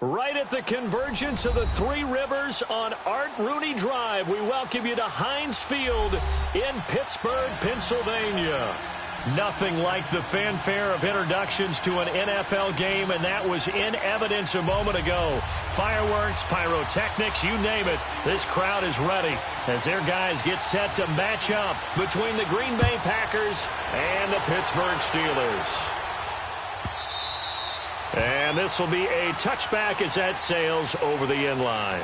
Right at the convergence of the Three Rivers on Art Rooney Drive, we welcome you to Heinz Field in Pittsburgh, Pennsylvania. Nothing like the fanfare of introductions to an NFL game, and that was in evidence a moment ago. Fireworks, pyrotechnics, you name it. This crowd is ready as their guys get set to match up between the Green Bay Packers and the Pittsburgh Steelers. And this will be a touchback as that sails over the end line.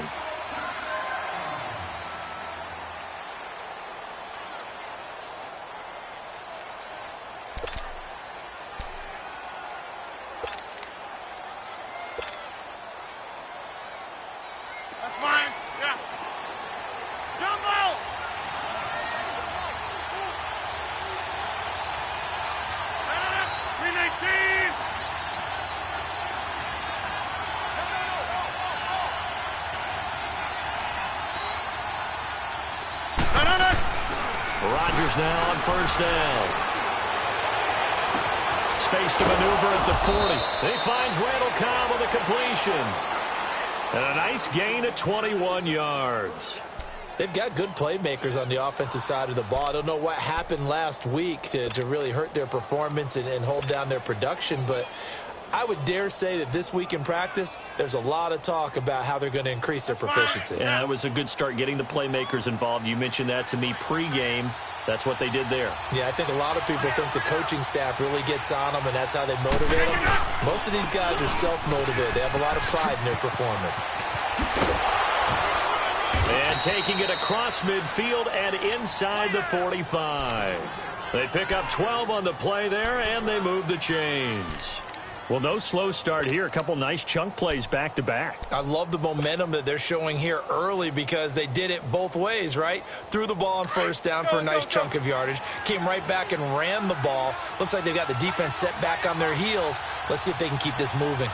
That's fine. Yeah. Jumbo! Rodgers now on first down. Space to maneuver at the 40. He finds Randall Cobb on the completion. And a nice gain at 21 yards. They've got good playmakers on the offensive side of the ball. I don't know what happened last week to really hurt their performance and hold down their production, but I would dare say that this week in practice, there's a lot of talk about how they're going to increase their proficiency. Yeah, it was a good start getting the playmakers involved. You mentioned that to me pregame. That's what they did there. Yeah, I think a lot of people think the coaching staff really gets on them, and that's how they motivate them. Most of these guys are self-motivated. They have a lot of pride in their performance. And taking it across midfield and inside the 45. They pick up 12 on the play there, and they move the chains. Well, no slow start here. A couple nice chunk plays back-to-back. I love the momentum that they're showing here early because they did it both ways, right? Threw the ball on first down for a nice chunk of yardage. Came right back and ran the ball. Looks like they've got the defense set back on their heels. Let's see if they can keep this moving.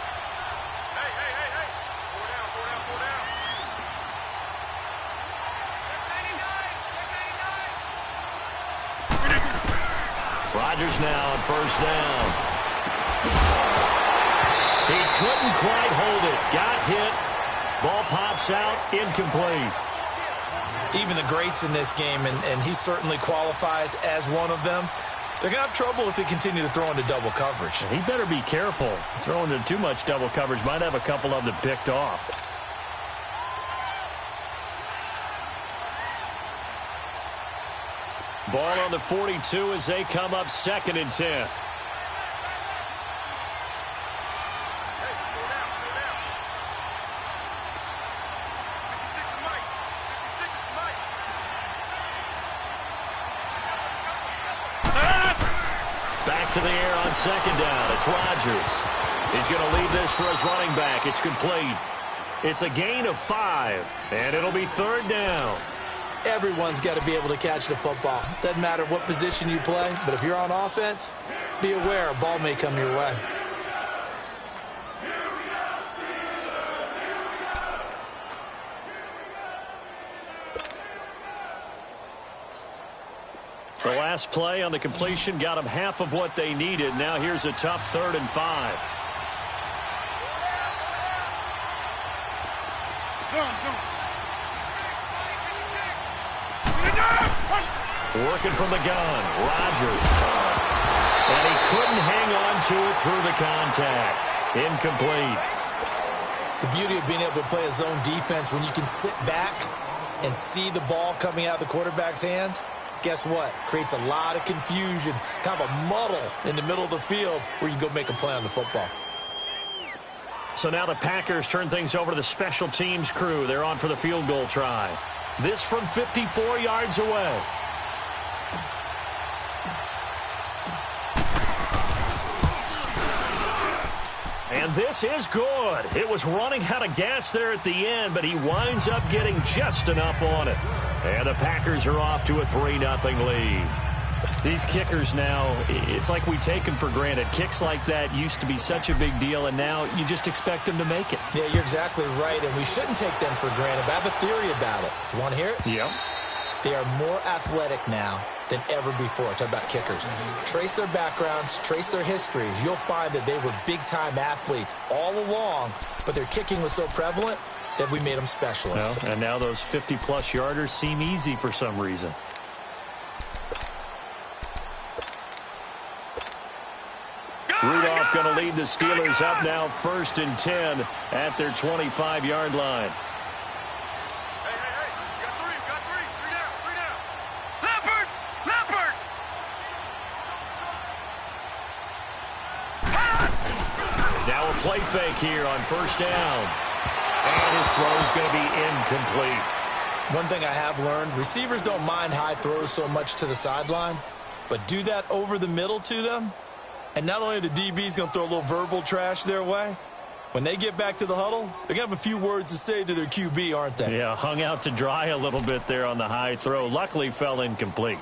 Rodgers now on first down. He couldn't quite hold it. Got hit. Ball pops out. Incomplete. Even the greats in this game, and he certainly qualifies as one of them, they're going to have trouble if they continue to throw into double coverage. He better be careful. Throwing into too much double coverage might have a couple of them picked off. Ball on the 42 as they come up 2nd and 10. Back to the air on 2nd down. It's Rodgers. He's going to lead this for his running back. It's complete. It's a gain of 5, and it'll be 3rd down. Everyone's got to be able to catch the football. Doesn't matter what position you play, but if you're on offense, be aware a ball may come your way. The last play on the completion got them half of what they needed. Now here's a tough 3rd and 5. Working from the gun, Rodgers. And he couldn't hang on to it through the contact. Incomplete. The beauty of being able to play a zone defense when you can sit back and see the ball coming out of the quarterback's hands, guess what? Creates a lot of confusion, kind of a muddle in the middle of the field where you can go make a play on the football. So now the Packers turn things over to the special teams crew. They're on for the field goal try. This from 54 yards away. And this is good. It was running out of gas there at the end, but he winds up getting just enough on it. And the Packers are off to a 3-0 lead. These kickers now, it's like we take them for granted. Kicks like that used to be such a big deal, and now you just expect them to make it. Yeah, you're exactly right, and we shouldn't take them for granted, but I have a theory about it. You want to hear it? Yep. They are more athletic now than ever before. Talk about kickers. Trace their backgrounds, trace their histories. You'll find that they were big-time athletes all along, but their kicking was so prevalent that we made them specialists. Well, and now those 50-plus yarders seem easy for some reason. Rudolph going to lead the Steelers up now 1st and 10 at their 25-yard line. Now a play fake here on 1st down. And his throw is going to be incomplete. One thing I have learned, receivers don't mind high throws so much to the sideline, but do that over the middle to them, and not only are the DBs going to throw a little verbal trash their way, when they get back to the huddle, they're going to have a few words to say to their QB, aren't they? Yeah, hung out to dry a little bit there on the high throw. Luckily fell incomplete.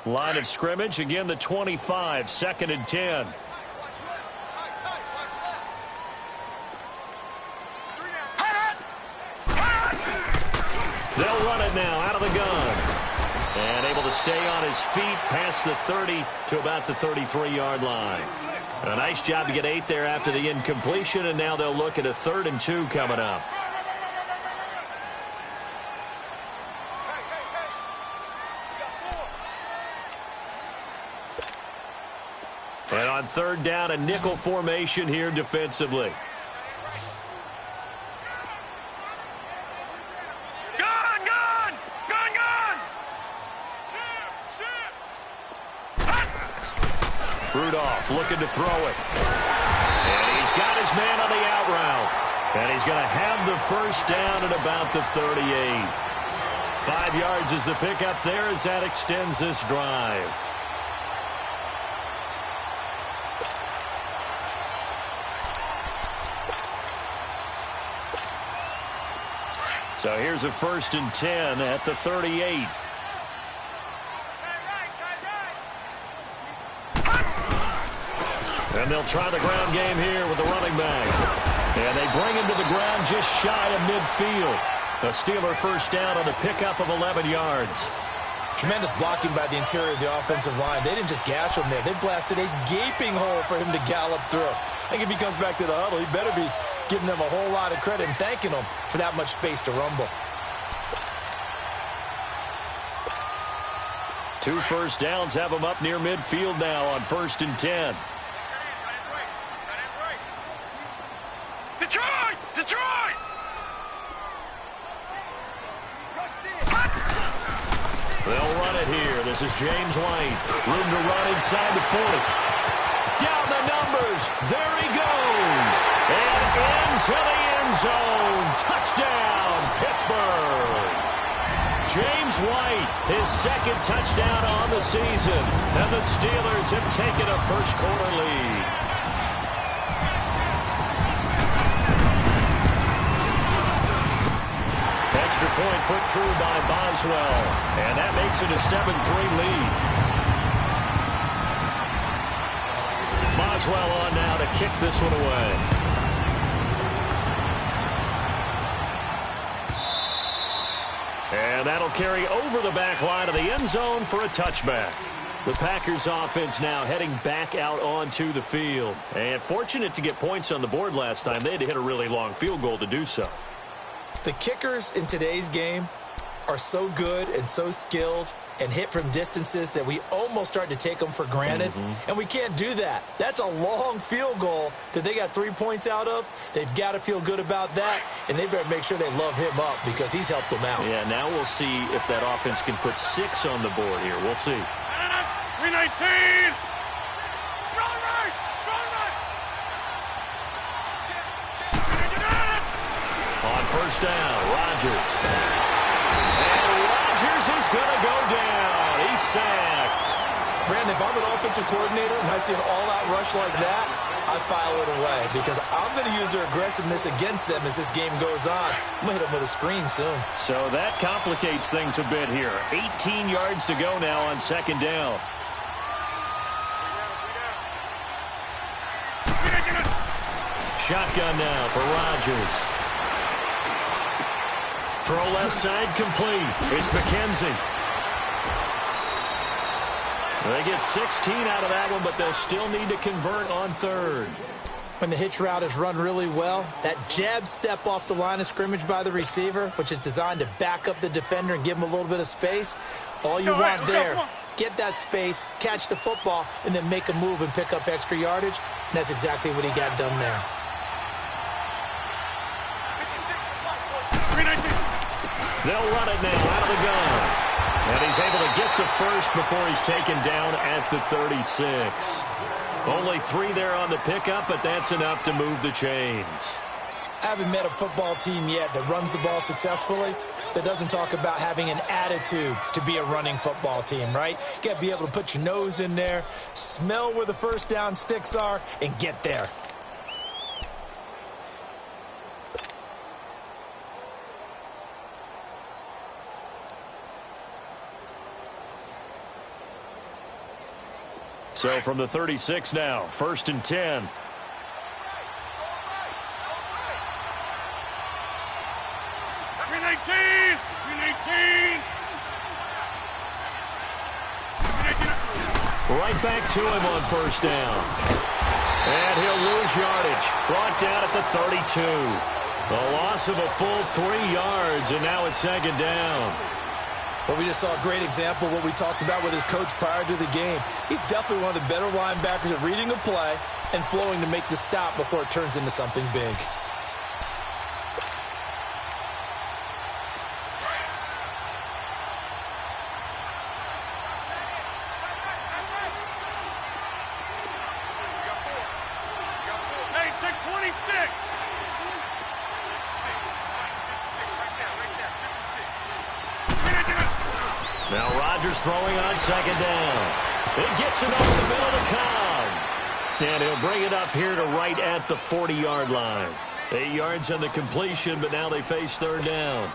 Line of scrimmage, again the 25, 2nd and 10. They'll run it now out of the gun. And able to stay on his feet past the 30 to about the 33-yard line. A nice job to get 8 there after the incompletion, and now they'll look at a 3rd and 2 coming up. And on 3rd down, a nickel formation here defensively. Rudolph looking to throw it. And he's got his man on the out route. And he's going to have the 1st down at about the 38. 5 yards is the pickup there as that extends this drive. So here's a 1st and 10 at the 38. And they'll try the ground game here with the running back. And they bring him to the ground just shy of midfield. A Steeler 1st down on the pickup of 11 yards. Tremendous blocking by the interior of the offensive line. They didn't just gash him there. They blasted a gaping hole for him to gallop through. I think if he comes back to the huddle, he better be giving them a whole lot of credit and thanking them for that much space to rumble. 2 1st downs have them up near midfield now on 1st and 10. Detroit! Detroit! They'll run it here. This is James White. Room to run inside the 40. Down the numbers. There he goes. And into the end zone. Touchdown, Pittsburgh. James White, his 2nd touchdown on the season. And the Steelers have taken a 1st quarter lead. Extra point put through by Boswell. And that makes it a 7-3 lead. Boswell on now to kick this one away. And that'll carry over the back line of the end zone for a touchback. The Packers offense now heading back out onto the field. And fortunate to get points on the board last time. They had to hit a really long field goal to do so. The kickers in today's game are so good and so skilled and hit from distances that we almost start to take them for granted. And we can't do that. That's a long field goal that they got 3 points out of. They've got to feel good about that, and they better make sure they love him up because he's helped them out. Yeah, now we'll see if that offense can put 6 on the board here. We'll see. 319! Strong right! Strong right! On 1st down, Rodgers. And Rodgers is going to go down. He's sacked. Brandon, if I'm an offensive coordinator and I see an all-out rush like that, I file it away because I'm going to use their aggressiveness against them as this game goes on. I'm going to hit them with a screen soon. So that complicates things a bit here. 18 yards to go now on 2nd down. Shotgun now for Rodgers. Throw left side complete. It's McKenzie. They get 16 out of that one, but they'll still need to convert on third. When the hitch route is run really well, that jab step off the line of scrimmage by the receiver, which is designed to back up the defender and give him a little bit of space, all you want there, get that space, catch the football, and then make a move and pick up extra yardage. And that's exactly what he got done there. They'll run it now out of the gun. And he's able to get the first before he's taken down at the 36. Only 3 there on the pickup, but that's enough to move the chains. I haven't met a football team yet that runs the ball successfully that doesn't talk about having an attitude to be a running football team, right? You got to be able to put your nose in there, smell where the first down sticks are, and get there. So from the 36 now, 1st and 10. Right back to him on 1st down. And he'll lose yardage. Brought down at the 32. A loss of a full 3 yards, and now it's 2nd down. But we just saw a great example of what we talked about with his coach prior to the game. He's definitely one of the better linebackers at reading a play and flowing to make the stop before it turns into something big. Hey, take 26. Now Rodgers throwing on 2nd down. It gets it over the middle to Cobb. And he'll bring it up here to right at the 40-yard line. 8 yards on the completion, but now they face 3rd down.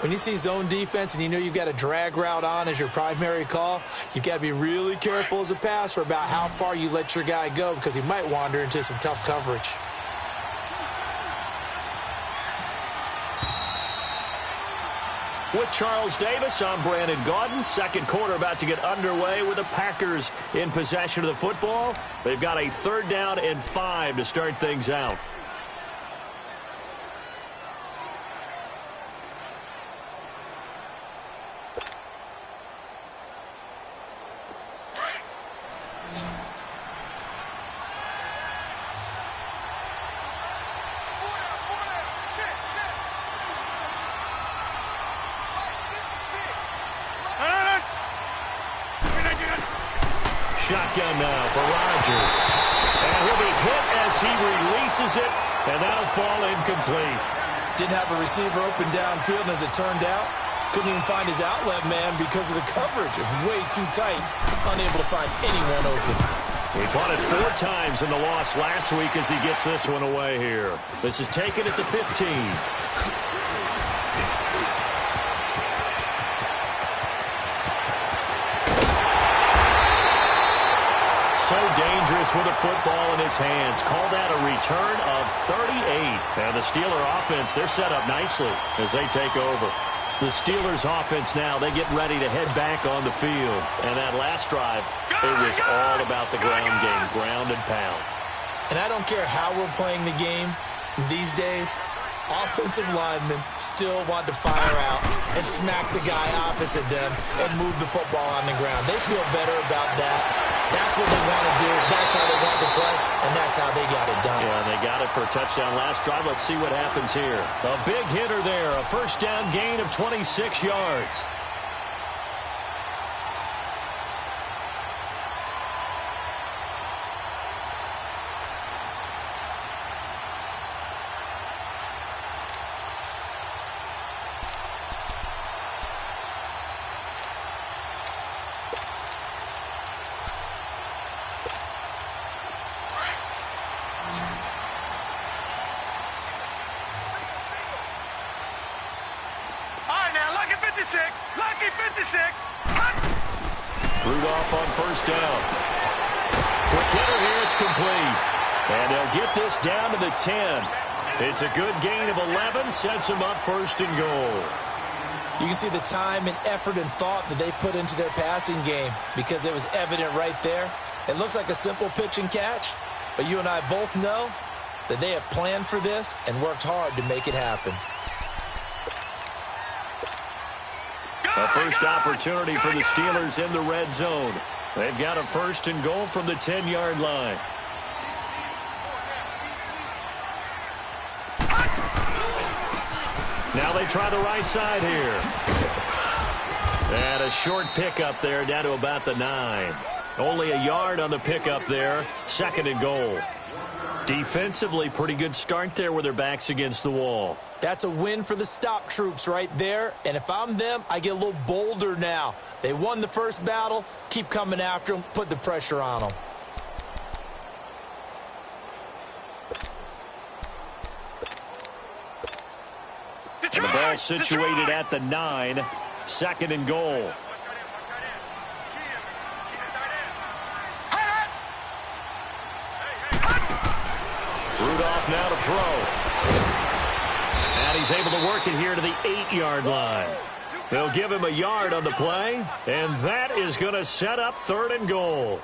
When you see zone defense and you know you've got a drag route on as your primary call, you've got to be really careful as a passer about how far you let your guy go because he might wander into some tough coverage. With Charles Davis, I'm Brandon Gaudin. 2nd quarter about to get underway with the Packers in possession of the football. They've got a 3rd down and 5 to start things out. Shotgun now for Rodgers. And he'll be hit as he releases it, and that'll fall incomplete. Didn't have a receiver open downfield, and as it turned out, couldn't even find his outlet man because of the coverage. It was way too tight, unable to find anyone open. We punted 4 times in the loss last week as he gets this one away here. This is taken at the 15. So dangerous with a football in his hands. Called that a return of 38. And the Steeler offense, they're set up nicely as they take over. The Steelers offense now, they get ready to head back on the field. And that last drive, it was all about the ground game, ground and pound. And I don't care how we're playing the game these days, offensive linemen still want to fire out and smack the guy opposite them and move the football on the ground. They feel better about that. That's what they want to do. That's how they want to play, and that's how they got it done. Yeah, and they got it for a touchdown last drive. Let's see what happens here. A big hitter there, a 1st down gain of 26 yards. Lucky 56. Rudolph on 1st down. Quick hitter here, it's complete. And they'll get this down to the 10. It's a good gain of 11, sets them up first and goal. You can see the time and effort and thought that they put into their passing game because it was evident right there. It looks like a simple pitch and catch, but you and I both know that they have planned for this and worked hard to make it happen. A first opportunity for the Steelers in the red zone. They've got a first and goal from the 10-yard line. Now they try the right side here. And a short pickup there down to about the 9. Only a yard on the pickup there. Second and goal. Defensively, pretty good start there with their backs against the wall. That's a win for the stop troops right there. And if I'm them, I get a little bolder now. They won the first battle. Keep coming after them. Put the pressure on them. And the ball situated at the 9. Second and goal. Rudolph now to throw. And he's able to work it here to the 8-yard line. They'll give him a yard on the play, and that is going to set up third and goal.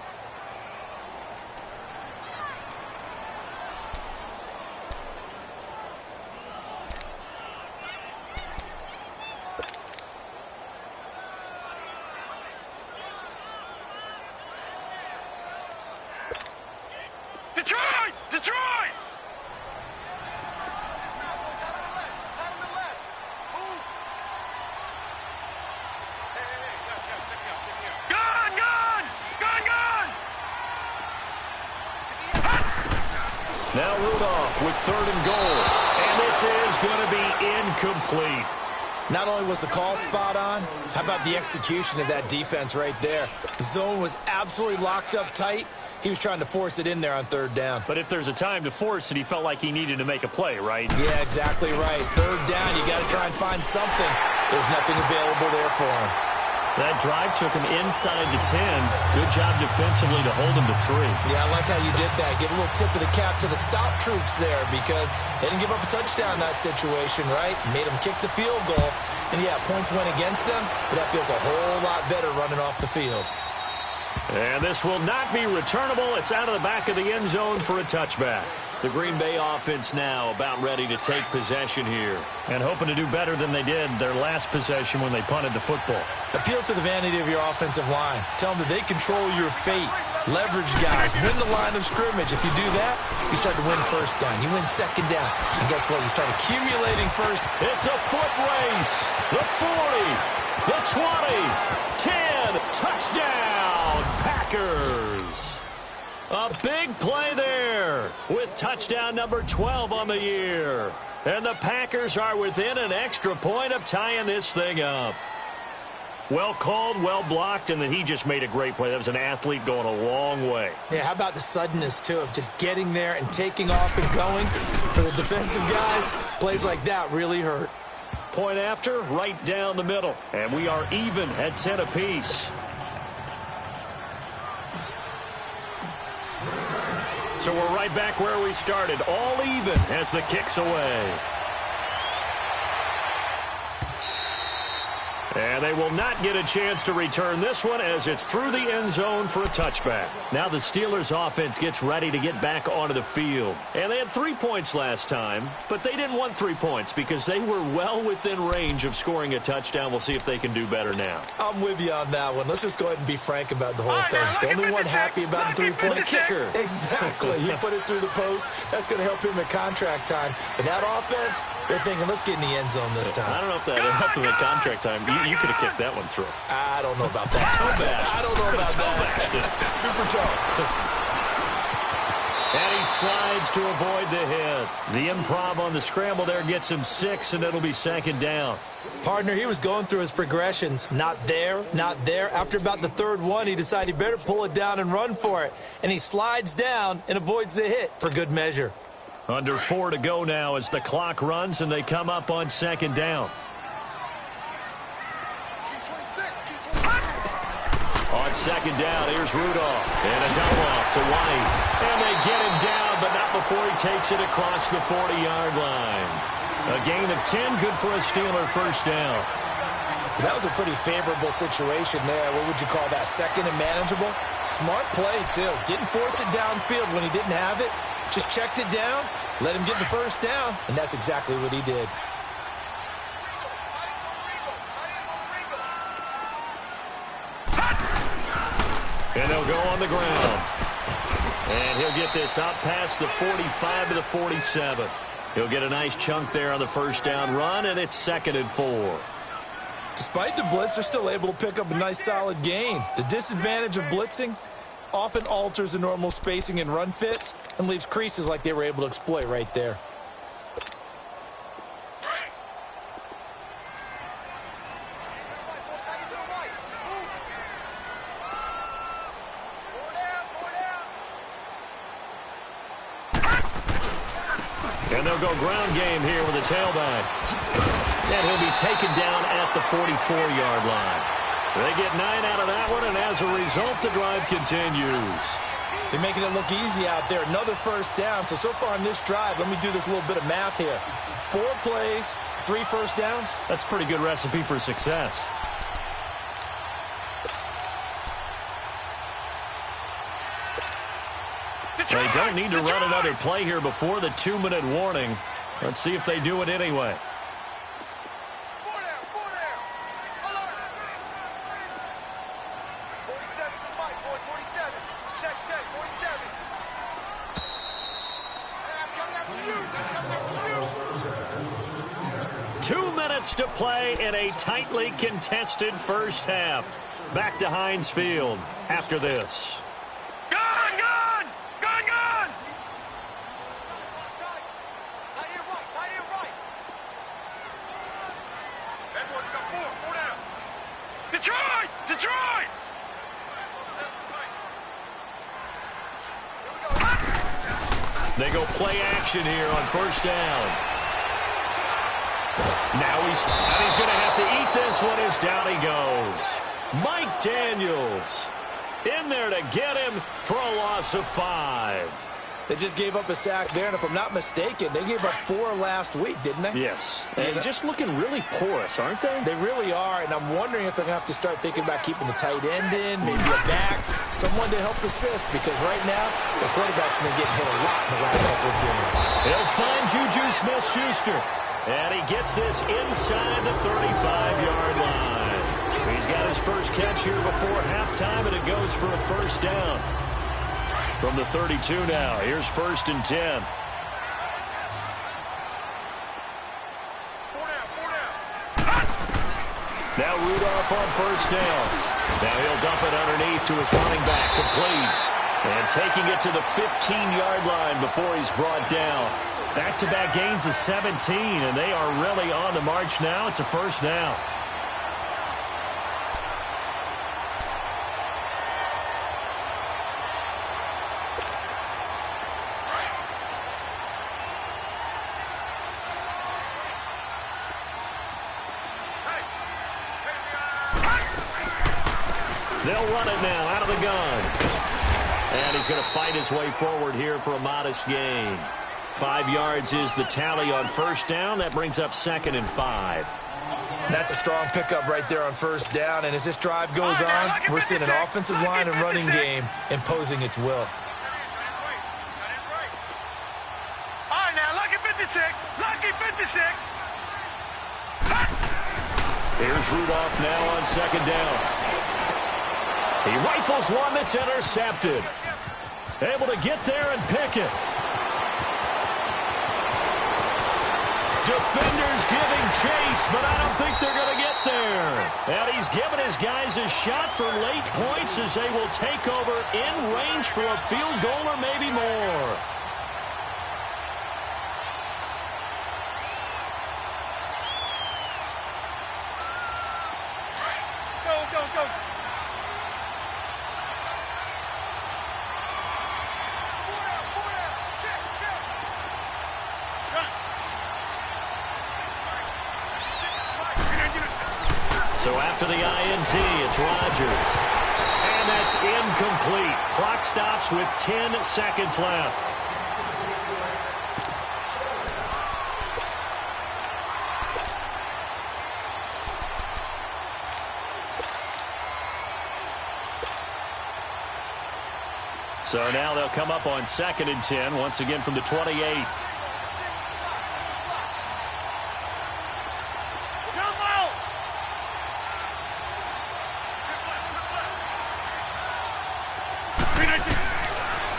Detroit! Detroit! Gone! Gone! Gone! Gone! Now Rudolph with third and goal. And this is going to be incomplete. Not only was the call spot on, how about the execution of that defense right there? The zone was absolutely locked up tight. He was trying to force it in there on third down. But if there's a time to force it, he felt like he needed to make a play, right? Yeah, exactly right. Third down, you got to try and find something. There's nothing available there for him. That drive took him inside the 10. Good job defensively to hold him to 3. Yeah, I like how you did that. Give a little tip of the cap to the stop troops there because they didn't give up a touchdown in that situation, right? Made them kick the field goal. And, yeah, points went against them, but that feels a whole lot better running off the field. And this will not be returnable. It's out of the back of the end zone for a touchback. The Green Bay offense now about ready to take possession here and hoping to do better than they did their last possession when they punted the football. Appeal to the vanity of your offensive line. Tell them that they control your fate. Leverage guys. Win the line of scrimmage. If you do that, you start to win first down. You win second down. And guess what? You start accumulating first. It's a foot race. The 40, the 20, 10, touchdown, Packers. A big play there with touchdown number 12 on the year. And the Packers are within an extra point of tying this thing up. Well called, well blocked, and then he just made a great play. That was an athlete going a long way. Yeah, how about the suddenness, too, of just getting there and taking off and going? For the defensive guys, plays like that really hurt. Point after, right down the middle. And we are even at 10 apiece. So we're right back where we started, all even as the kick's away. And they will not get a chance to return this one as it's through the end zone for a touchback. Now the Steelers offense gets ready to get back onto the field. And they had 3 points last time, but they didn't want 3 points because they were well within range of scoring a touchdown. We'll see if they can do better now. I'm with you on that one. Let's just go ahead and be frank about the whole thing. The only one happy about the 3-point kicker. Exactly. He put it through the post. That's going to help him at contract time. But that offense, they're thinking, let's get in the end zone this time. I don't know if that helped him at contract time. You could have kicked that one through. I don't know about that. Toe bash. I don't know about that. Super toe. And he slides to avoid the hit. The improv on the scramble there gets him 6, and it'll be second down. Partner, he was going through his progressions. Not there, not there. After about the third one, he decided he better pull it down and run for it. And he slides down and avoids the hit for good measure. Under 4 to go now as the clock runs, and they come up on second down. On on second down. Here's Rudolph. And a dump off to White. And they get him down, but not before he takes it across the 40-yard line. A gain of 10, good for a Steeler first down. That was a pretty favorable situation there. What would you call that? Second and manageable? Smart play, too. Didn't force it downfield when he didn't have it. Just checked it down, let him get the first down, and that's exactly what he did. And they'll go on the ground. And he'll get this out past the 45 to the 47. He'll get a nice chunk there on the first down run, and it's 2nd and 4. Despite the blitz, they're still able to pick up a nice solid gain. The disadvantage of blitzing often alters the normal spacing and run fits and leaves creases like they were able to exploit right there. And they'll go ground game here with a tailback. And he'll be taken down at the 44-yard line. They get 9 out of that one, and as a result, the drive continues. They're making it look easy out there. Another first down. So far in this drive, let me do this little bit of math here. 4 plays, 3 first downs. That's a pretty good recipe for success. They don't need to run another play here before the 2-minute warning. Let's see if they do it anyway. To play in a tightly contested first half. Back to Heinz Field after this. Gun! Gun! Gun! Gun! Tight end right. Tight end right. Edwards got 4 down. Detroit! Detroit! They go play action here on first down. Now he's going to have to eat this one as down he goes. Mike Daniels in there to get him for a loss of 5. They just gave up a sack there, and if I'm not mistaken, they gave up 4 last week, didn't they? Yes. And just looking really porous, aren't they? They really are, and I'm wondering if they're going to have to start thinking about keeping the tight end in, maybe a back, someone to help assist, because right now, the quarterback's been getting hit a lot in the last couple of games. He'll find Juju Smith-Schuster. And he gets this inside the 35-yard line. He's got his first catch here before halftime, and it goes for a first down. From the 32 now, here's 1st and 10. 4 down. Now Rudolph on first down. Now he'll dump it underneath to his running back, complete. And taking it to the 15-yard line before he's brought down. Back-to-back gains of 17, and they are really on the march now. It's a first down. They'll run it now out of the gun. And he's going to fight his way forward here for a modest gain. 5 yards is the tally on first down. That brings up 2nd and 5. That's a strong pickup right there on first down. And as this drive goes on, we're seeing an offensive line and running game imposing its will. All right, now, lucky 56. Lucky 56. Here's Rudolph now on second down. He rifles one that's intercepted. Able to get there and pick it. Defenders giving chase, but I don't think they're going to get there. And he's given his guys a shot for late points as they will take over in range for a field goal or maybe more. Go. So after the INT, it's Rodgers. And incomplete. Clock stops with 10 seconds left. So now they'll come up on 2nd and 10, once again from the 28.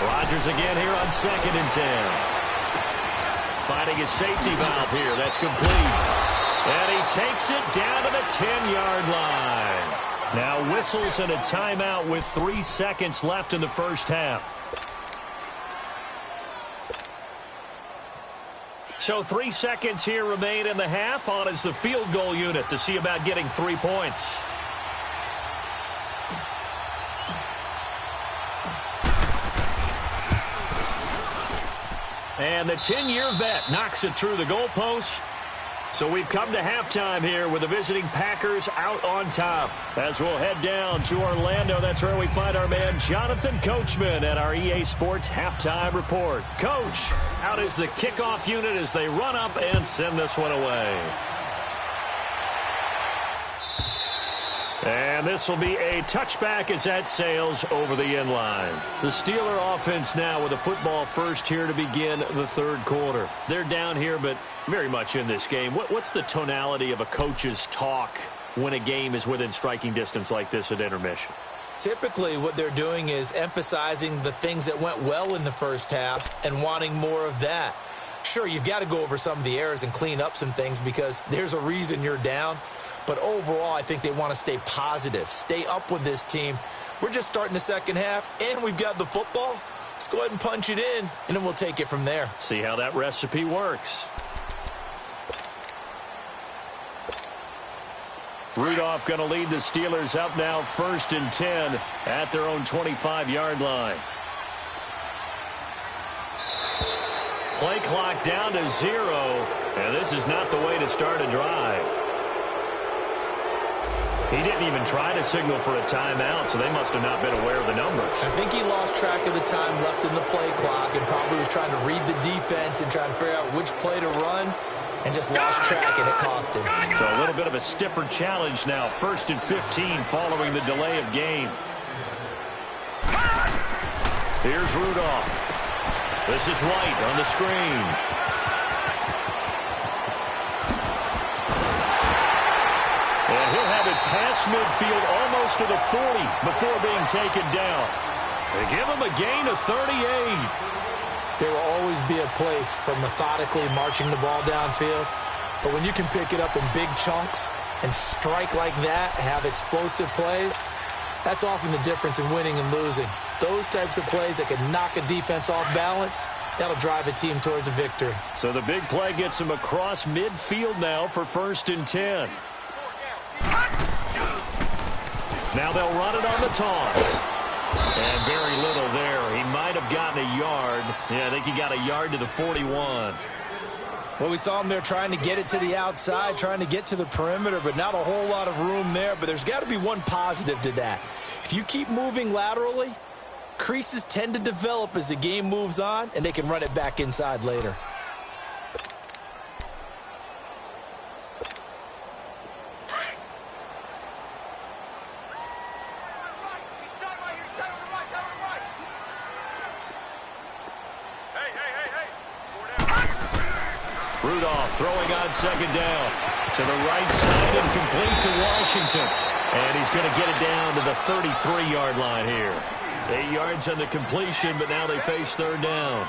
Rodgers again here on 2nd and 10. Finding a safety valve here. That's complete. And he takes it down to the 10-yard line. Now whistles and a timeout with 3 seconds left in the first half. So 3 seconds here remain in the half. On is the field goal unit to see about getting 3 points. And the 10-year vet knocks it through the goalpost. So we've come to halftime here with the visiting Packers out on top. As we'll head down to Orlando, that's where we find our man Jonathan Coachman at our EA Sports Halftime Report. Coach, out is the kickoff unit as they run up and send this one away. And this will be a touchback as that sails over the end line. The Steeler offense now with a football first here to begin the third quarter. They're down here, but very much in this game. What's the tonality of a coach's talk when a game is within striking distance like this at intermission? Typically, what they're doing is emphasizing the things that went well in the first half and wanting more of that. Sure, you've got to go over some of the errors and clean up some things because there's a reason you're down. But overall, I think they want to stay positive, stay up with this team. We're just starting the second half, and we've got the football. Let's go ahead and punch it in, and then we'll take it from there. See how that recipe works. Rudolph going to lead the Steelers up now 1st and 10 at their own 25-yard line. Play clock down to 0, and this is not the way to start a drive. He didn't even try to signal for a timeout, so they must have not been aware of the numbers. I think he lost track of the time left in the play clock and probably was trying to read the defense and trying to figure out which play to run and just lost track, and it cost him. So a little bit of a stiffer challenge now. 1st and 15 following the delay of game. Here's Rudolph. This is White on the screen. And he'll have it past midfield almost to the 40 before being taken down. They give him a gain of 38. There will always be a place for methodically marching the ball downfield. But when you can pick it up in big chunks and strike like that, have explosive plays, that's often the difference in winning and losing. Those types of plays that can knock a defense off balance, that'll drive a team towards a victory. So the big play gets him across midfield now for 1st and 10. Now they'll run it on the toss. And very little there. He might have gotten a yard. Yeah, I think he got a yard to the 41. Well, we saw him there trying to get it to the outside, trying to get to the perimeter, but not a whole lot of room there. But there's got to be one positive to that. If you keep moving laterally, creases tend to develop as the game moves on, and they can run it back inside later. Rudolph throwing on 2nd down. To the right side and complete to Washington. And he's going to get it down to the 33-yard line here. 8 yards on the completion, but now they face 3rd down.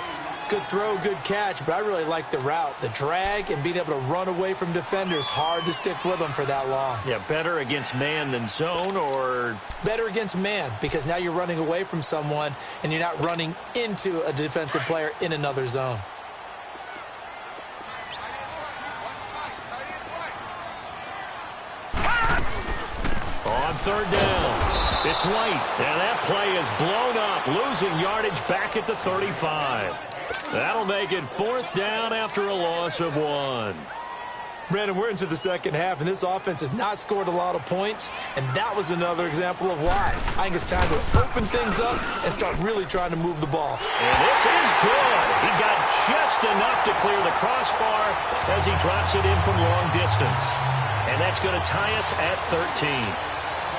Good throw, good catch, but I really like the route. The drag and being able to run away from defenders, hard to stick with them for that long. Yeah, better against man than zone, or? Better against man, because now you're running away from someone and you're not running into a defensive player in another zone. On 3rd down, it's White, and that play is blown up, losing yardage back at the 35. That'll make it 4th down after a loss of 1. Brandon, we're into the second half, and this offense has not scored a lot of points, and that was another example of why. I think it's time to open things up and start really trying to move the ball. And this is good. He got just enough to clear the crossbar as he drops it in from long distance. And that's going to tie us at 13.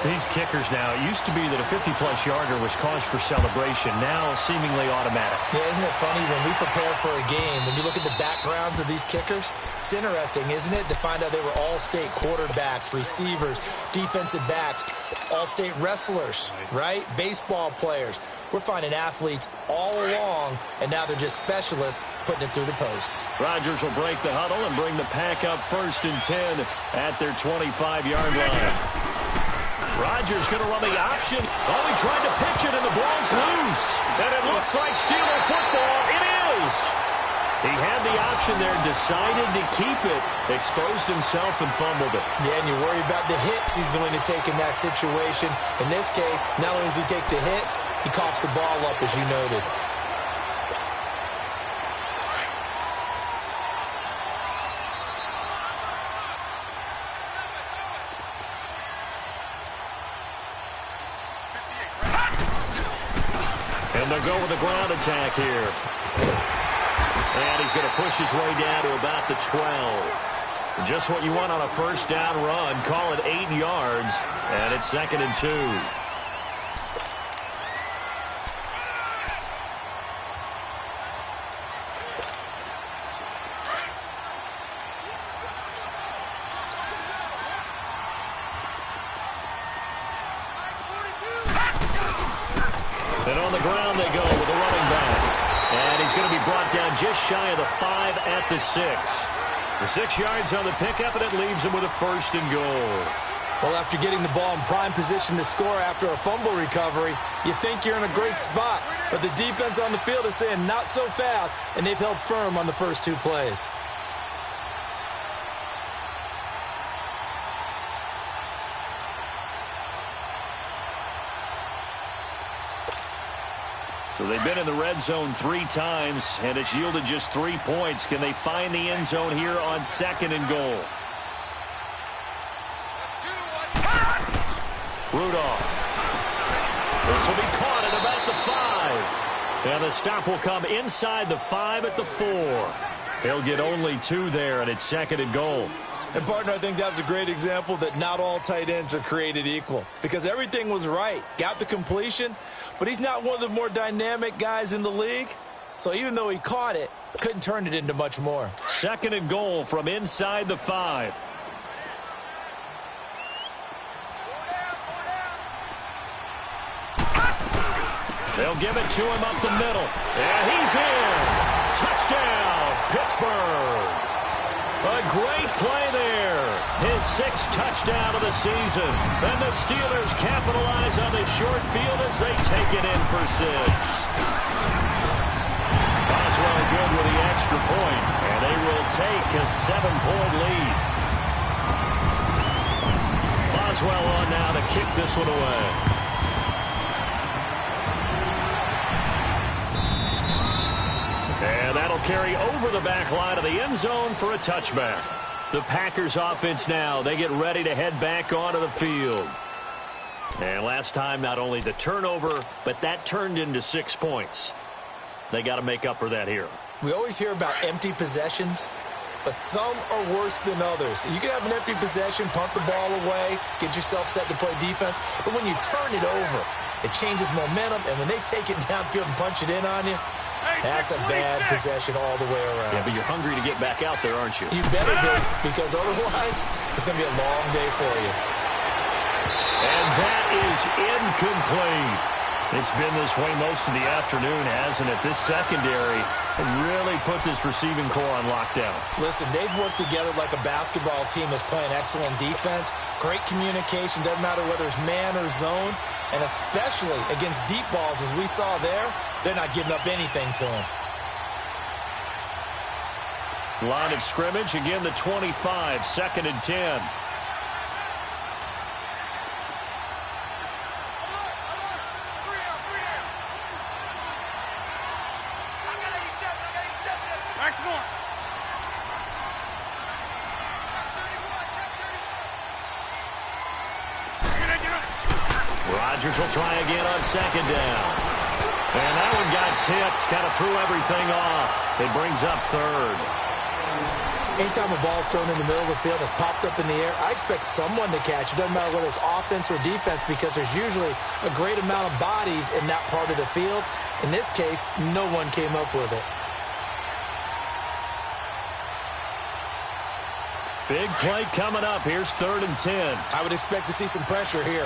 These kickers now, it used to be that a 50-plus yarder was cause for celebration, now seemingly automatic. Yeah, isn't it funny when we prepare for a game, when you look at the backgrounds of these kickers, it's interesting, isn't it, to find out they were all-state quarterbacks, receivers, defensive backs, all-state wrestlers, right? Baseball players. We're finding athletes all along, and now they're just specialists putting it through the posts. Rodgers will break the huddle and bring the pack up 1st and 10 at their 25-yard line. Rodgers going to run the option. Oh, he tried to pitch it, and the ball's loose. And it looks like Steeler football. It is. He had the option there, decided to keep it, exposed himself, and fumbled it. Yeah, and you worry about the hits he's going to take in that situation. In this case, not only does he take the hit, he coughs the ball up, as you noted. And they'll go with the ground attack here. And he's going to push his way down to about the 12. Just what you want on a first down run. Call it 8 yards. And it's 2nd and 2. And on the ground they go with the running back. And he's going to be brought down just shy of the 5 at the 6. The 6 yards on the pickup, and it leaves him with a 1st and goal. Well, after getting the ball in prime position to score after a fumble recovery, you think you're in a great spot. But the defense on the field is saying not so fast, and they've held firm on the first 2 plays. So they've been in the red zone 3 times, and it's yielded just 3 points. Can they find the end zone here on 2nd and goal? Rudolph. This will be caught at about the 5. And the stop will come inside the 5 at the 4. He'll get only 2 there, and it's 2nd and goal. And, partner, I think that was a great example that not all tight ends are created equal. Because everything was right. Got the completion, but he's not one of the more dynamic guys in the league. So even though he caught it, couldn't turn it into much more. 2nd and goal from inside the 5. They'll give it to him up the middle. And he's in. Touchdown, Pittsburgh. A great play there. His 6th touchdown of the season. And the Steelers capitalize on this short field as they take it in for 6. Boswell good with the extra point, and they will take a 7-point lead. Boswell on now to kick this one away. And that'll carry over the back line of the end zone for a touchback. The Packers offense now, they get ready to head back onto the field. And last time, not only the turnover, but that turned into 6 points. They got to make up for that here. We always hear about empty possessions, but some are worse than others. You can have an empty possession, punt the ball away, get yourself set to play defense, but when you turn it over, it changes momentum, and when they take it downfield and punch it in on you, that's a bad possession all the way around. Yeah, but you're hungry to get back out there, aren't you? You better be, because otherwise it's going to be a long day for you. And that is incomplete. It's been this way most of the afternoon, hasn't it? This secondary really put this receiving core on lockdown. Listen, they've worked together like a basketball team that's playing excellent defense. Great communication, doesn't matter whether it's man or zone. And especially against deep balls, as we saw there, they're not giving up anything to them. Line of scrimmage, again the 25, 2nd and 10. Rodgers will try again on second down. And that one got tipped, kind of threw everything off. It brings up third. Anytime a ball is thrown in the middle of the field, it's popped up in the air, I expect someone to catch. It doesn't matter whether it's offense or defense because there's usually a great amount of bodies in that part of the field. In this case, no one came up with it. Big play coming up. Here's 3rd and 10. I would expect to see some pressure here.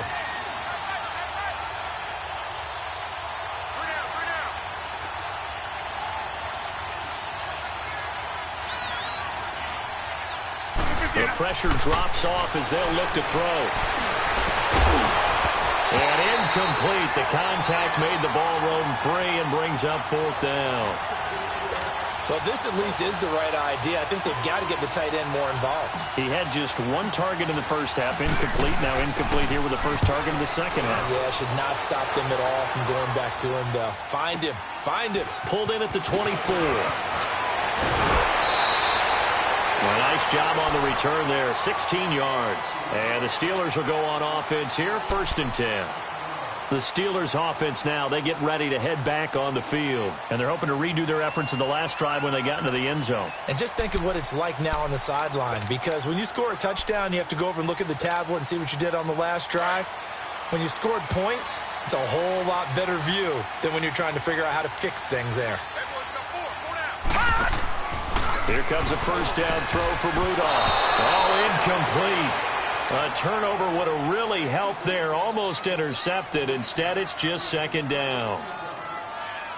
The pressure drops off as they'll look to throw. And incomplete. The contact made the ball roam free and brings up 4th down. Well, this at least is the right idea. I think they've got to get the tight end more involved. He had just 1 target in the first half. Incomplete. Now incomplete here with the first target in the second half. Yeah, should not stop them at all from going back to him, though. Find him. Find him. Pulled in at the 24. Well, nice job on the return there. 16 yards. And the Steelers will go on offense here. 1st and 10. The Steelers offense now, they get ready to head back on the field. And they're hoping to redo their efforts in the last drive when they got into the end zone. And just think of what it's like now on the sideline, because when you score a touchdown, you have to go over and look at the tablet and see what you did on the last drive. When you scored points, it's a whole lot better view than when you're trying to figure out how to fix things there. Here comes a first down throw for Rudolph. Oh, incomplete. A turnover would have really helped there. Almost intercepted. Instead, it's just 2nd down.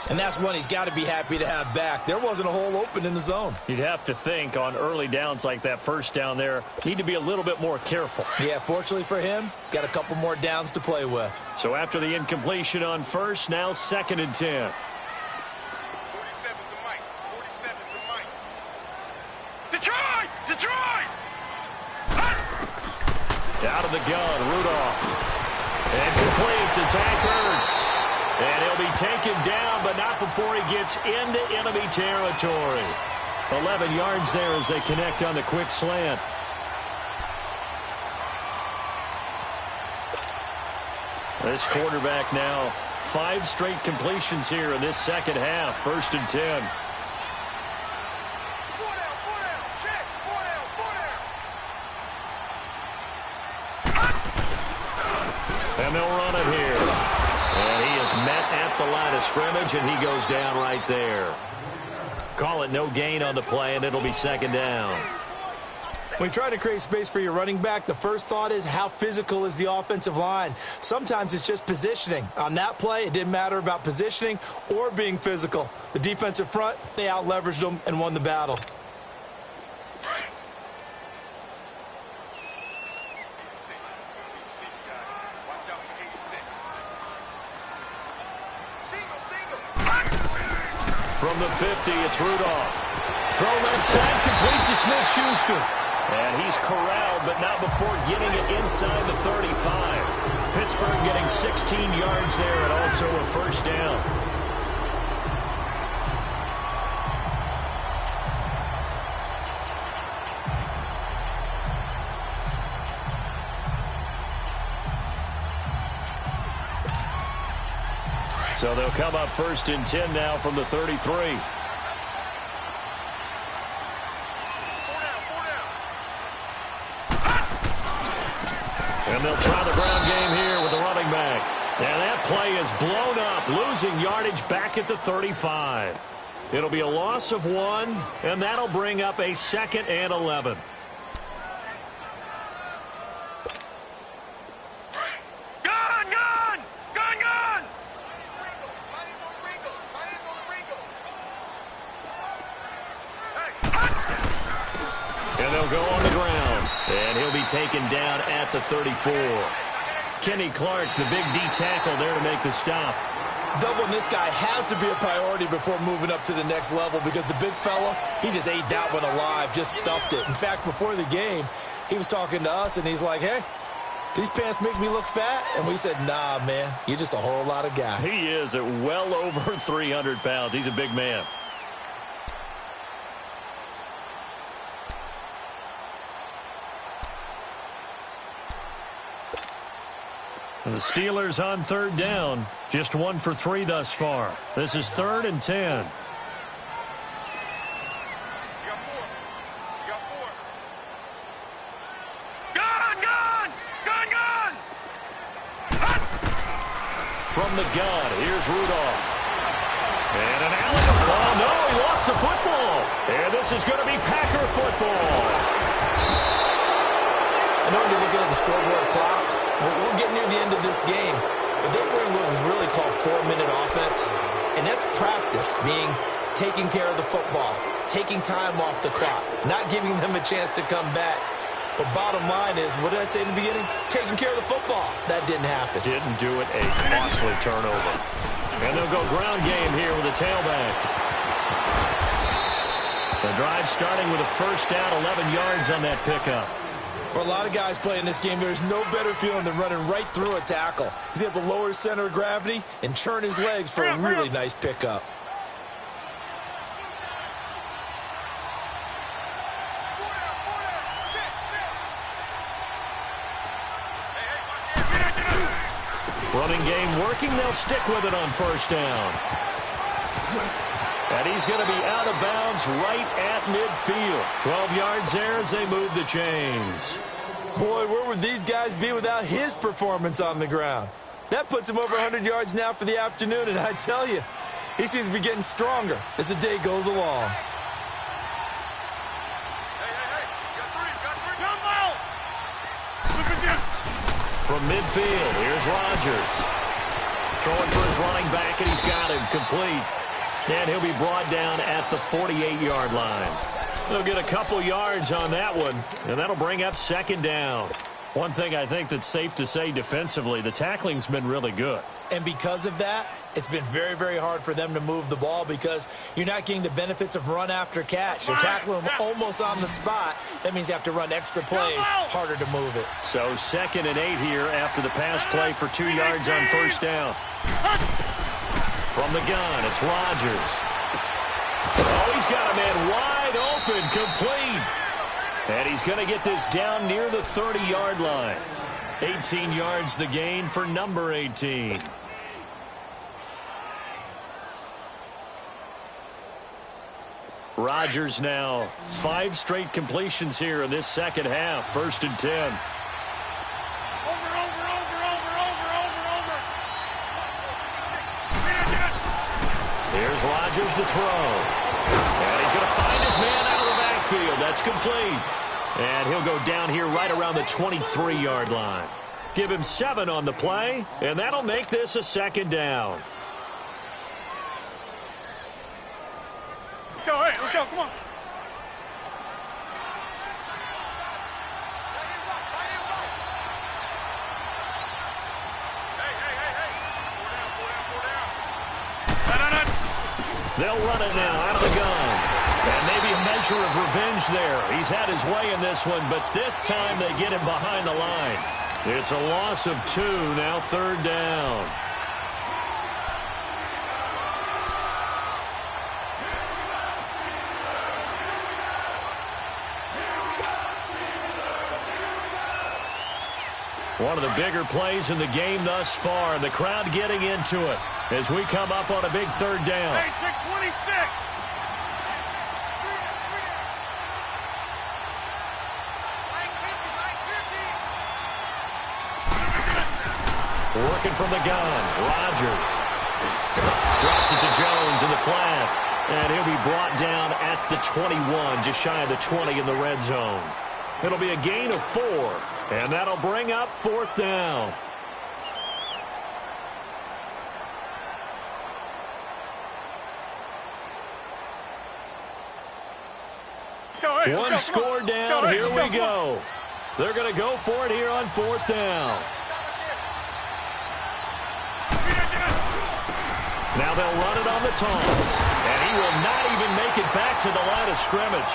And that's one he's got to be happy to have back. There wasn't a hole open in the zone. You'd have to think on early downs like that first down there, need to be a little bit more careful. Yeah, fortunately for him, got a couple more downs to play with. So after the incompletion on first, now 2nd and 10. 47's the mic. 47's the mic. Detroit! Detroit! Out of the gun, Rudolph. And complete to Zach Ertz. And he'll be taken down, but not before he gets into enemy territory. 11 yards there as they connect on the quick slant. This quarterback now, 5 straight completions here in this second half. 1st and 10. And they'll run it here. And he is met at the line of scrimmage, and he goes down right there. Call it no gain on the play, and it'll be 2nd down. When you try to create space for your running back, the first thought is how physical is the offensive line. Sometimes it's just positioning. On that play, it didn't matter about positioning or being physical. The defensive front, they out-leveraged them and won the battle. From the 50, it's Rudolph. Throw left side, complete to Smith-Schuster. And he's corralled, but not before getting it inside the 35. Pittsburgh getting 16 yards there and also a first down. So they'll come up 1st and 10 now from the 33. And they'll try the ground game here with the running back. And that play is blown up, losing yardage back at the 35. It'll be a loss of 1, and that'll bring up a 2nd and 11. And they'll go on the ground. And he'll be taken down at the 34. Kenny Clark, the big D tackle there to make the stop. Doubling this guy has to be a priority before moving up to the next level because the big fella, he just ate that one alive, just stuffed it. In fact, before the game, he was talking to us, and he's like, hey, these pants make me look fat? And we said, nah, man, you're just a whole lot of guy. He is at well over 300 pounds. He's a big man. And the Steelers on third down. Just 1 for 3 thus far. This is 3rd and 10. From the gun, here's Rudolph. And an alley-oop ball. No, he lost the football. And this is going to be Packer football. I know when you're looking at the scoreboard clock, we're getting near the end of this game. But they bring what was really called 4-minute offense. And that's practice, meaning taking care of the football, taking time off the clock, not giving them a chance to come back. But bottom line is, what did I say in the beginning? Taking care of the football. That didn't happen. Didn't do it. A costly turnover. And they'll go ground game here with a tailback. The drive starting with a first down, 11 yards on that pickup. For a lot of guys playing this game, there's no better feeling than running right through a tackle. He's able to lower his center of gravity and churn his legs for a really nice pickup. Running game working. They'll stick with it on first down. And he's going to be out of bounds right at midfield. 12 yards there as they move the chains. Boy, where would these guys be without his performance on the ground? That puts him over 100 yards now for the afternoon, and I tell you, he seems to be getting stronger as the day goes along. From midfield, here's Rodgers. Throwing for his running back, and he's got him complete. And he'll be brought down at the 48-yard line. They'll get a couple yards on that one, and that'll bring up second down. One thing I think that's safe to say defensively, the tackling's been really good. And because of that, it's been very, very hard for them to move the ball because you're not getting the benefits of run after catch. You're tackling them almost on the spot. That means you have to run extra plays, harder to move it. So 2nd and 8 here after the pass play for 2 yards on first down. From the gun, it's Rodgers. Oh, he's got a man wide open, complete. And he's going to get this down near the 30-yard line. 18 yards the gain for number 18. Rodgers now 5 straight completions here in this second half. 1st and 10. Here's Rodgers to throw. And he's going to find his man out of the backfield. That's complete. And he'll go down here right around the 23-yard line. Give him 7 on the play, and that'll make this a second down. Let's go, hey, let's go, come on. They'll run it now out of the gun. And maybe a measure of revenge there. He's had his way in this one, but this time they get him behind the line. It's a loss of 2, now 3rd down. One of the bigger plays in the game thus far. The crowd getting into it as we come up on a big 3rd down. Hey, 626. Working from the gun, Rodgers. Drops it to Jones in the flat. And he'll be brought down at the 21, just shy of the 20 in the red zone. It'll be a gain of 4, and that'll bring up 4th down. One score down, here we go. They're going to go for it here on 4th down. Now they'll run it on the toss. And he will not even make it back to the line of scrimmage.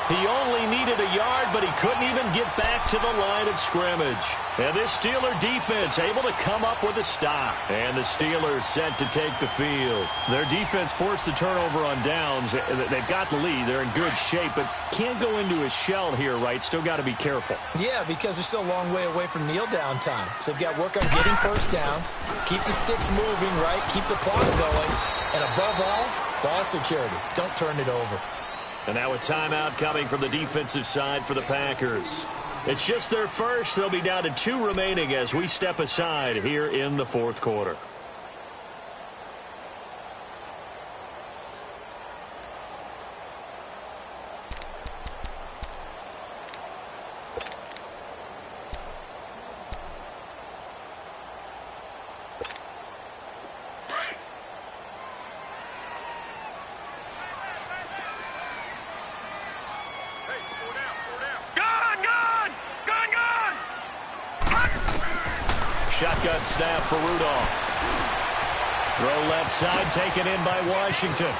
He only needed a yard, but he couldn't even get back to the line of scrimmage. And this Steeler defense able to come up with a stop. And the Steelers set to take the field. Their defense forced the turnover on downs. They've got the lead. They're in good shape, but can't go into a shell here, right? Still got to be careful. Yeah, because they're still a long way away from kneel down time. So they've got to work on getting first downs, keep the sticks moving, right? Keep the clock going. And above all, ball security. Don't turn it over. And now a timeout coming from the defensive side for the Packers. It's just their first. They'll be down to 2 remaining as we step aside here in the fourth quarter. Shotgun snap for Rudolph. Throw left side, taken in by Washington.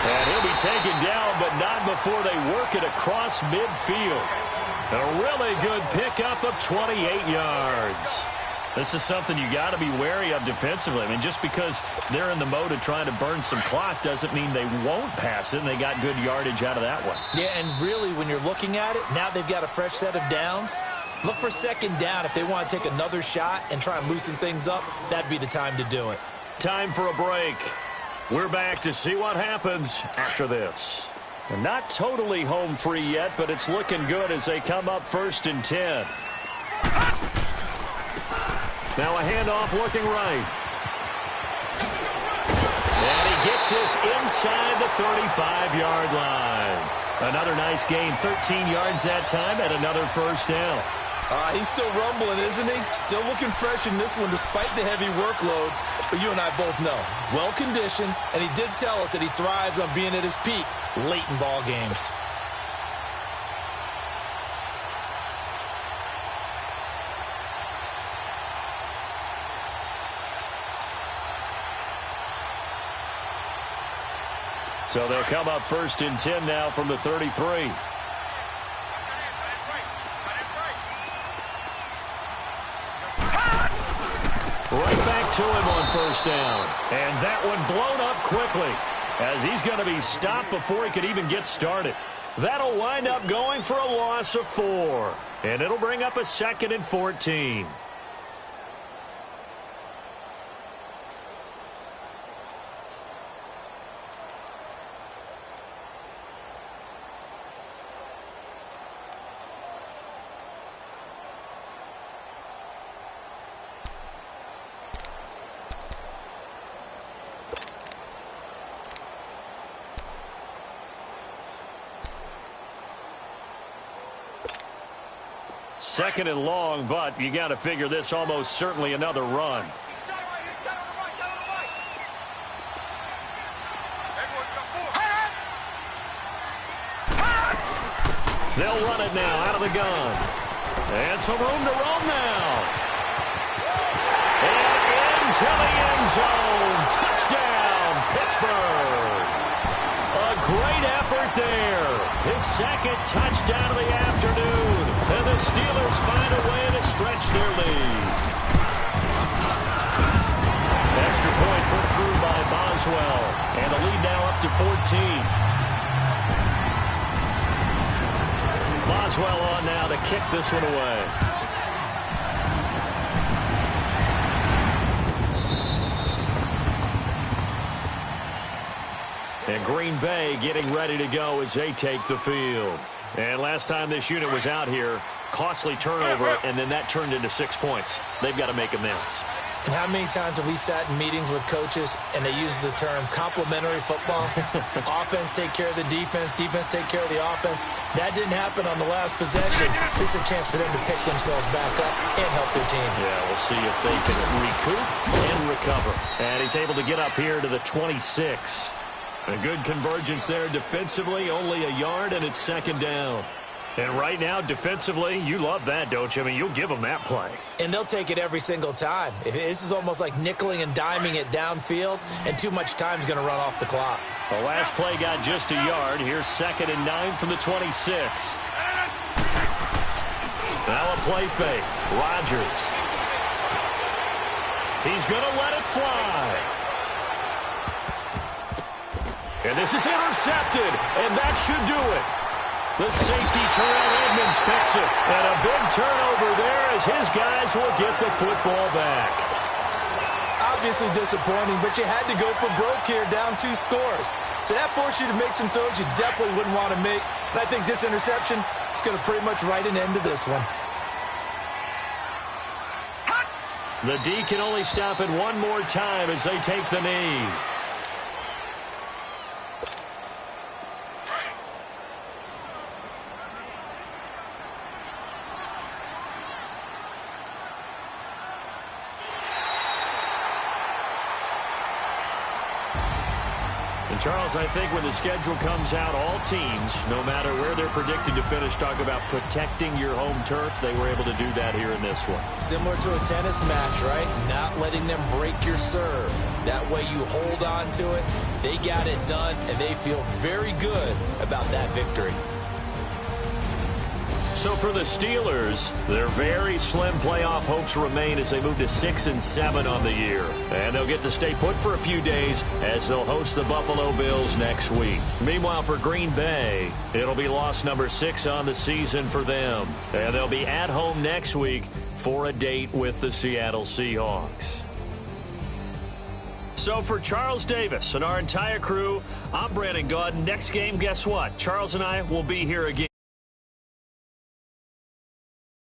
And he'll be taken down, but not before they work it across midfield. A really good pickup of 28 yards. This is something you got to be wary of defensively. I mean, just because they're in the mode of trying to burn some clock doesn't mean they won't pass it, and they got good yardage out of that one. Yeah, and really, when you're looking at it, now they've got a fresh set of downs. Look for second down. If they want to take another shot and try and loosen things up, that'd be the time to do it. Time for a break. We're back to see what happens after this. They're not totally home free yet, but it's looking good as they come up 1st and 10. Now a handoff looking right. And he gets this inside the 35-yard line. Another nice gain, 13 yards that time, and another first down. He's still rumbling, isn't he? Still looking fresh in this one despite the heavy workload. But you and I both know, well-conditioned, and he did tell us that he thrives on being at his peak late in ball games. So they'll come up 1st and 10 now from the 33. Right back to him on first down. And that one blown up quickly as he's going to be stopped before he could even get started. That'll wind up going for a loss of 4. And it'll bring up a 2nd and 14. Second and long, but you got to figure this almost certainly another run. They'll run it now out of the gun. And some room to roam now. And into the end zone. Touchdown, Pittsburgh. A great effort there. His 2nd touchdown of the afternoon. And the Steelers find a way to stretch their lead. Extra point put through by Boswell. And the lead now up to 14. Boswell on now to kick this one away. And Green Bay getting ready to go as they take the field. And last time this unit was out here, costly turnover, and then that turned into 6 points. They've got to make amends. And how many times have we sat in meetings with coaches and they use the term complementary football? Offense take care of the defense, defense take care of the offense. That didn't happen on the last possession. This is a chance for them to pick themselves back up and help their team. Yeah, we'll see if they can recoup and recover. And he's able to get up here to the 26. A good convergence there defensively, only a yard, and it's 2nd down. And right now, defensively, you love that, don't you? I mean, you'll give them that play. And they'll take it every single time. This is almost like nickeling and diming it downfield, and too much time's going to run off the clock. The last play got just a yard. Here's 2nd and 9 from the 26. Now a play fake. Rodgers. He's going to let it fly. And this is intercepted, and that should do it. The safety, Terrell Edmonds, picks it. And a big turnover there as his guys will get the football back. Obviously disappointing, but you had to go for broke here, down 2 scores. So that forced you to make some throws you definitely wouldn't want to make. And I think this interception is going to pretty much write an end to this one. The D can only stop it one more time as they take the knee. And Charles, I think when the schedule comes out, all teams, no matter where they're predicted to finish, talk about protecting your home turf. They were able to do that here in this one. Similar to a tennis match, right? Not letting them break your serve. That way you hold on to it. They got it done, and they feel very good about that victory. So for the Steelers, their very slim playoff hopes remain as they move to 6 and 7 on the year. And they'll get to stay put for a few days as they'll host the Buffalo Bills next week. Meanwhile, for Green Bay, it'll be loss number 6 on the season for them. And they'll be at home next week for a date with the Seattle Seahawks. So for Charles Davis and our entire crew, I'm Brandon Gaudin. Next game, guess what? Charles and I will be here again.